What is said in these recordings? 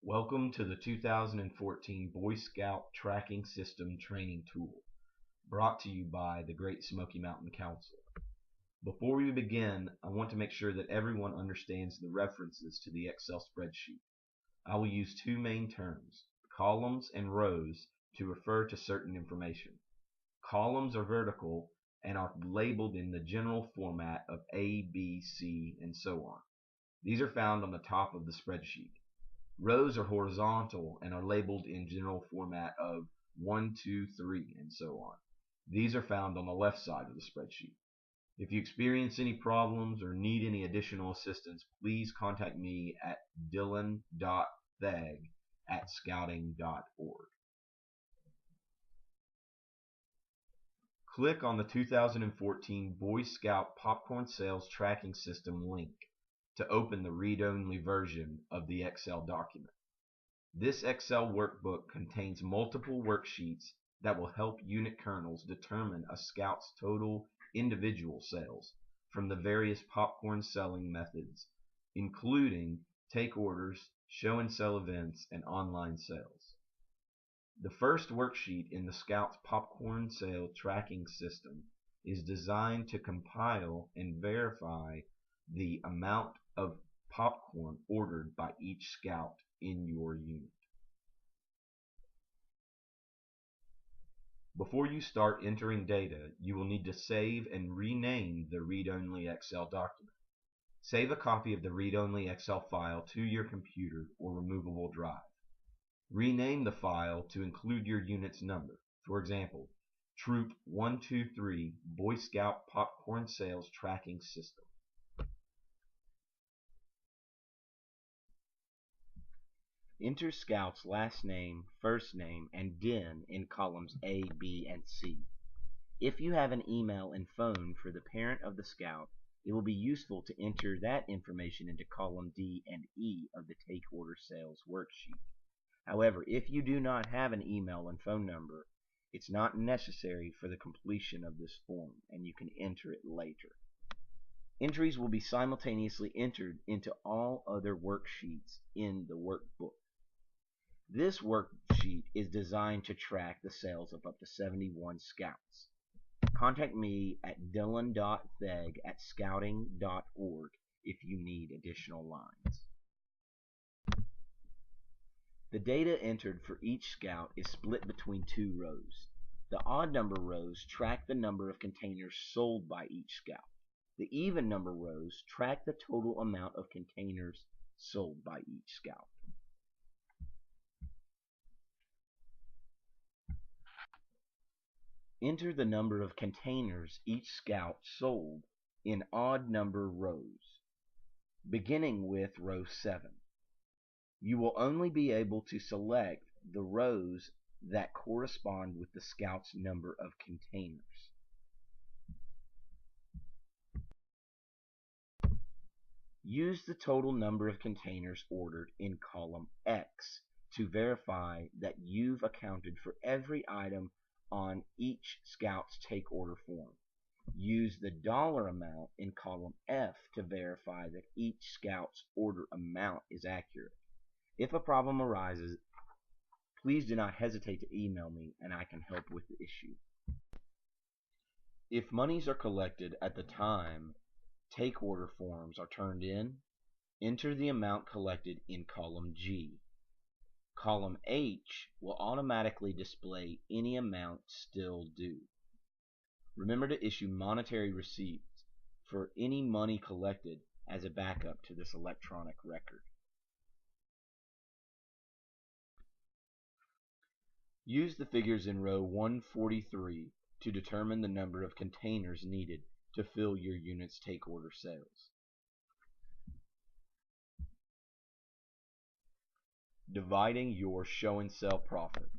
Welcome to the 2014 Boy Scout Tracking System Training Tool, brought to you by the Great Smoky Mountain Council. Before we begin, I want to make sure that everyone understands the references to the Excel spreadsheet. I will use two main terms, columns and rows, to refer to certain information. Columns are vertical and are labeled in the general format of A, B, C, and so on. These are found on the top of the spreadsheet. Rows are horizontal and are labeled in general format of 1, 2, 3, and so on. These are found on the left side of the spreadsheet. If you experience any problems or need any additional assistance, please contact me at dylan.theg@scouting.org. Click on the 2014 Boy Scout Popcorn Sales Tracking System link to open the read-only version of the Excel document. This Excel workbook contains multiple worksheets that will help unit colonels determine a scout's total individual sales from the various popcorn selling methods, including take orders, show and sell events, and online sales. The first worksheet in the Scout's popcorn sale tracking system is designed to compile and verify the amount of popcorn ordered by each scout in your unit. Before you start entering data, you will need to save and rename the read-only Excel document. Save a copy of the read-only Excel file to your computer or removable drive. Rename the file to include your unit's number. For example, Troop 123 Boy Scout Popcorn Sales Tracking System. Enter Scout's last name, first name, and DIN in columns A, B, and C. If you have an email and phone for the parent of the Scout, it will be useful to enter that information into column D and E of the Take Order Sales worksheet. However, if you do not have an email and phone number, it's not necessary for the completion of this form, and you can enter it later. Entries will be simultaneously entered into all other worksheets in the workbook. This worksheet is designed to track the sales of up to 71 scouts. Contact me at dylan.theg@scouting.org if you need additional lines. The data entered for each scout is split between two rows. The odd number rows track the number of containers sold by each scout. The even number rows track the total amount of containers sold by each scout. Enter the number of containers each scout sold in odd number rows, beginning with row 7. You will only be able to select the rows that correspond with the scout's number of containers. Use the total number of containers ordered in column X to verify that you've accounted for every item on each scout's take order form. Use the dollar amount in column F to verify that each scout's order amount is accurate. If a problem arises, please do not hesitate to email me and I can help with the issue. If monies are collected at the time take order forms are turned in, enter the amount collected in column G. Column H will automatically display any amount still due. Remember to issue monetary receipts for any money collected as a backup to this electronic record. Use the figures in row 143 to determine the number of containers needed to fill your unit's take order sales. Dividing your show and sell profits.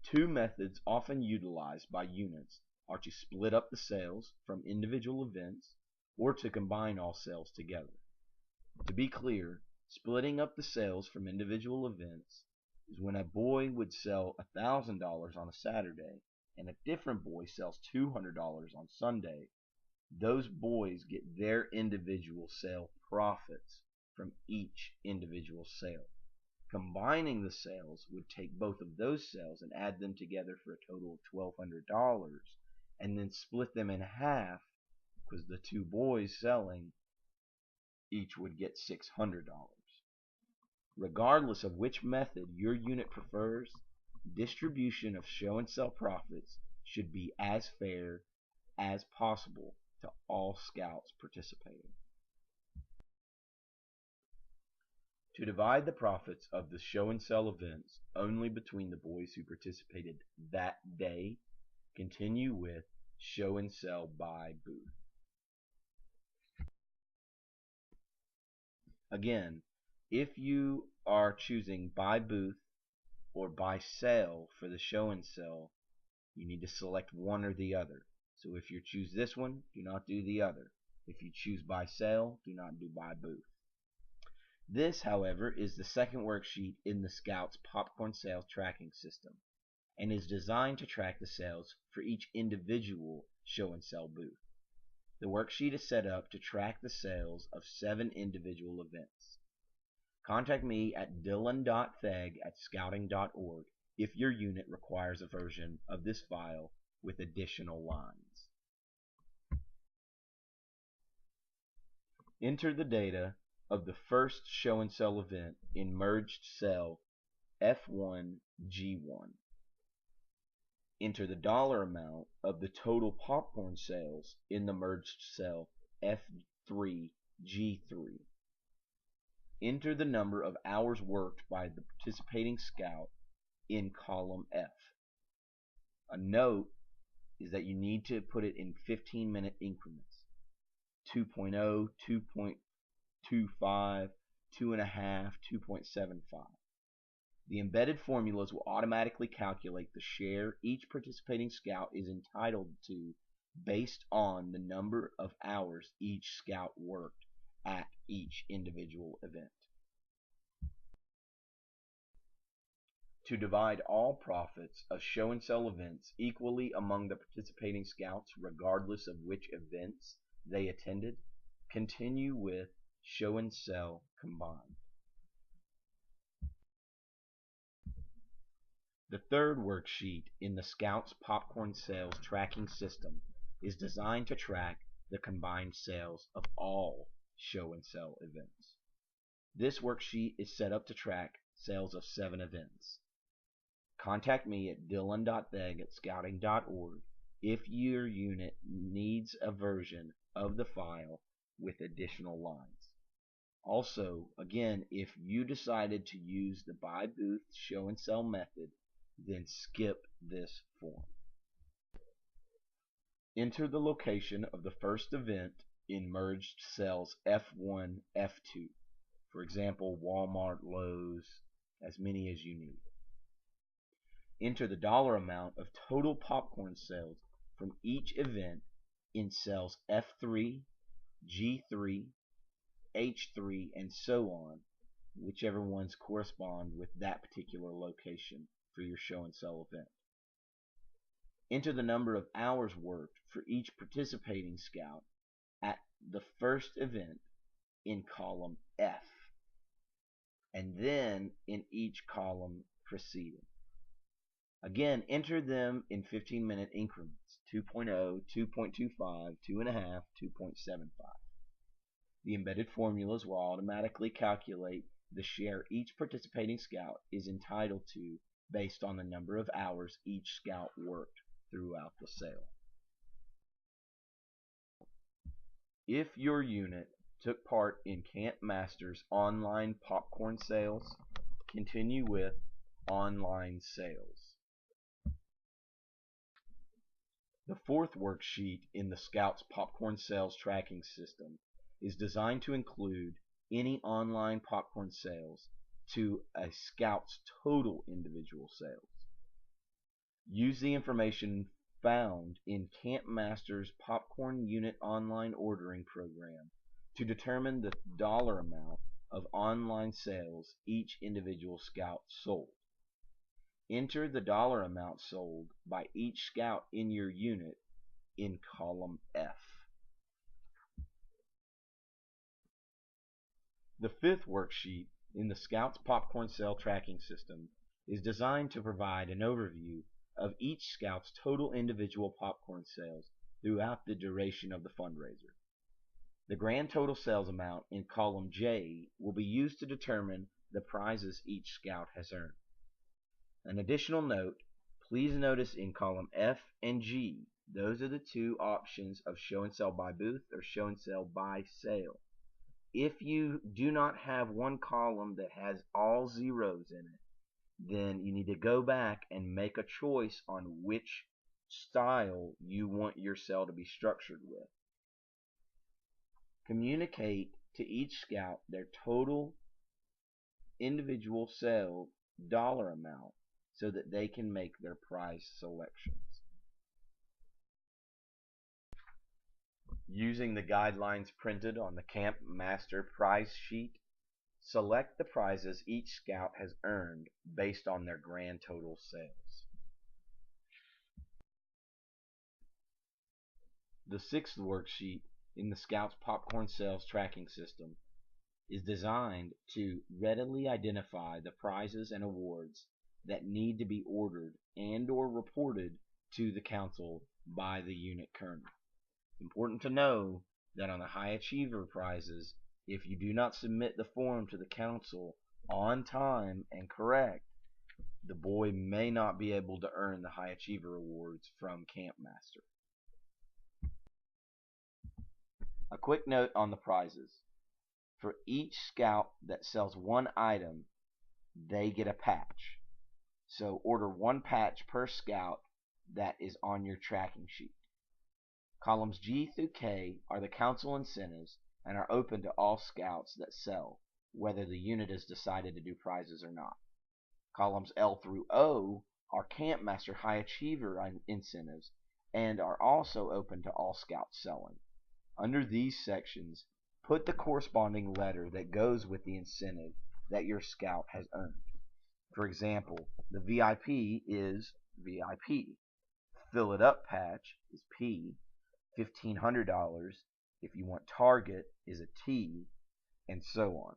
Two methods often utilized by units are to split up the sales from individual events or to combine all sales together. To be clear, splitting up the sales from individual events is when a boy would sell $1,000 on a Saturday and a different boy sells $200 on Sunday. Those boys get their individual sale profits from each individual sale. Combining the sales would take both of those sales and add them together for a total of $1,200, and then split them in half because the two boys selling each would get $600. Regardless of which method your unit prefers, distribution of show and sell profits should be as fair as possible to all scouts participating. To divide the profits of the show and sell events only between the boys who participated that day, continue with show and sell by booth. Again, if you are choosing by booth or by sale for the show and sell, you need to select one or the other. So if you choose this one, do not do the other. If you choose by sale, do not do by booth. This, however, is the second worksheet in the Scouts popcorn sales tracking system and is designed to track the sales for each individual show and sell booth. The worksheet is set up to track the sales of 7 individual events. Contact me at dylan.theg@scouting.org if your unit requires a version of this file with additional lines. Enter the data of the first show and sell event in merged cell F1G1. Enter the dollar amount of the total popcorn sales in the merged cell F3G3. Enter the number of hours worked by the participating scout in column F. A note is that you need to put it in 15-minute increments. 2.0, 2.25, 2.5, 2.75. The embedded formulas will automatically calculate the share each participating scout is entitled to based on the number of hours each scout worked at each individual event. To divide all profits of show and sell events equally among the participating scouts regardless of which events they attended, continue with show and sell combined. The third worksheet in the Scouts popcorn sales tracking system is designed to track the combined sales of all show and sell events. This worksheet is set up to track sales of 7 events. Contact me at dylan.theg@scouting.org if your unit needs a version of the file with additional lines. Also, again, if you decided to use the by booth show and sell method, then skip this form. Enter the location of the first event in merged cells F1, F2. For example, Walmart, Lowe's, as many as you need. Enter the dollar amount of total popcorn sales from each event in cells F3, G3, H3, and so on, whichever ones correspond with that particular location for your show and sell event. Enter the number of hours worked for each participating scout at the first event in column F, and then in each column preceding. Again, enter them in 15-minute increments, 2.0, 2.25, 2.5, 2.75. The embedded formulas will automatically calculate the share each participating scout is entitled to based on the number of hours each scout worked throughout the sale. If your unit took part in Camp Master's online popcorn sales, continue with online sales. The fourth worksheet in the Scouts popcorn sales tracking system is designed to include any online popcorn sales to a Scout's total individual sales. Use the information found in Camp Master's Popcorn Unit Online Ordering Program to determine the dollar amount of online sales each individual Scout sold. Enter the dollar amount sold by each Scout in your unit in column F. The fifth worksheet in the Scouts popcorn sale tracking system is designed to provide an overview of each Scout's total individual popcorn sales throughout the duration of the fundraiser. The grand total sales amount in column J will be used to determine the prizes each Scout has earned. An additional note, please notice in column F and G, those are the two options of show and sell by booth or show and sell by sale. If you do not have one column that has all zeros in it, then you need to go back and make a choice on which style you want your sale to be structured with. Communicate to each Scout their total individual sale dollar amount so that they can make their prize selections. Using the guidelines printed on the Camp Master prize sheet, select the prizes each Scout has earned based on their grand total sales. The sixth worksheet in the Scouts popcorn sales tracking system is designed to readily identify the prizes and awards that need to be ordered and or reported to the council by the unit colonel. It's important to know that on the high achiever prizes, if you do not submit the form to the council on time and correct, the boy may not be able to earn the high achiever awards from Camp Master. A quick note on the prizes. For each Scout that sells one item, they get a patch. So order one patch per Scout that is on your tracking sheet. Columns G through K are the council incentives and are open to all Scouts that sell, whether the unit has decided to do prizes or not. Columns L through O are Camp Master High Achiever incentives and are also open to all Scouts selling. Under these sections, put the corresponding letter that goes with the incentive that your Scout has earned. For example, the VIP is VIP. Fill It Up patch is P. $1,500 if you want Target is a T, and so on.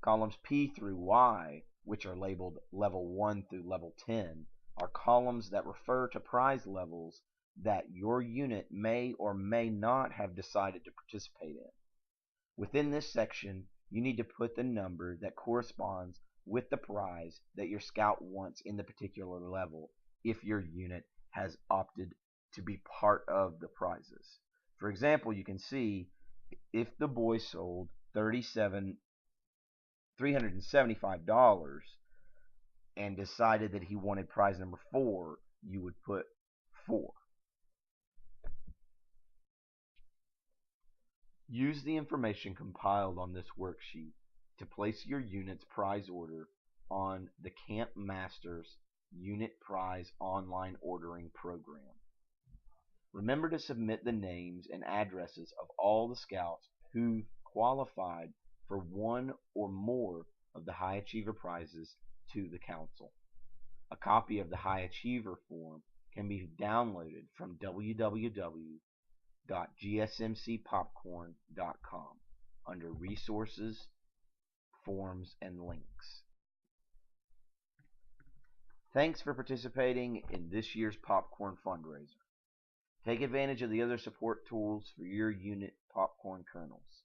Columns P through Y, which are labeled level 1 through level 10, are columns that refer to prize levels that your unit may or may not have decided to participate in. Within this section, you need to put the number that corresponds with the prize that your Scout wants in the particular level if your unit has opted to be part of the prizes. For example, you can see if the boy sold $375 and decided that he wanted prize number 4, you would put 4. Use the information compiled on this worksheet to place your unit's prize order on the Camp Master's Unit Prize Online Ordering Program. Remember to submit the names and addresses of all the Scouts who qualified for one or more of the High Achiever prizes to the Council. A copy of the High Achiever form can be downloaded from www.gsmcpopcorn.com under Resources, Forms, and Links. Thanks for participating in this year's popcorn fundraiser. Take advantage of the other support tools for your unit popcorn kernels.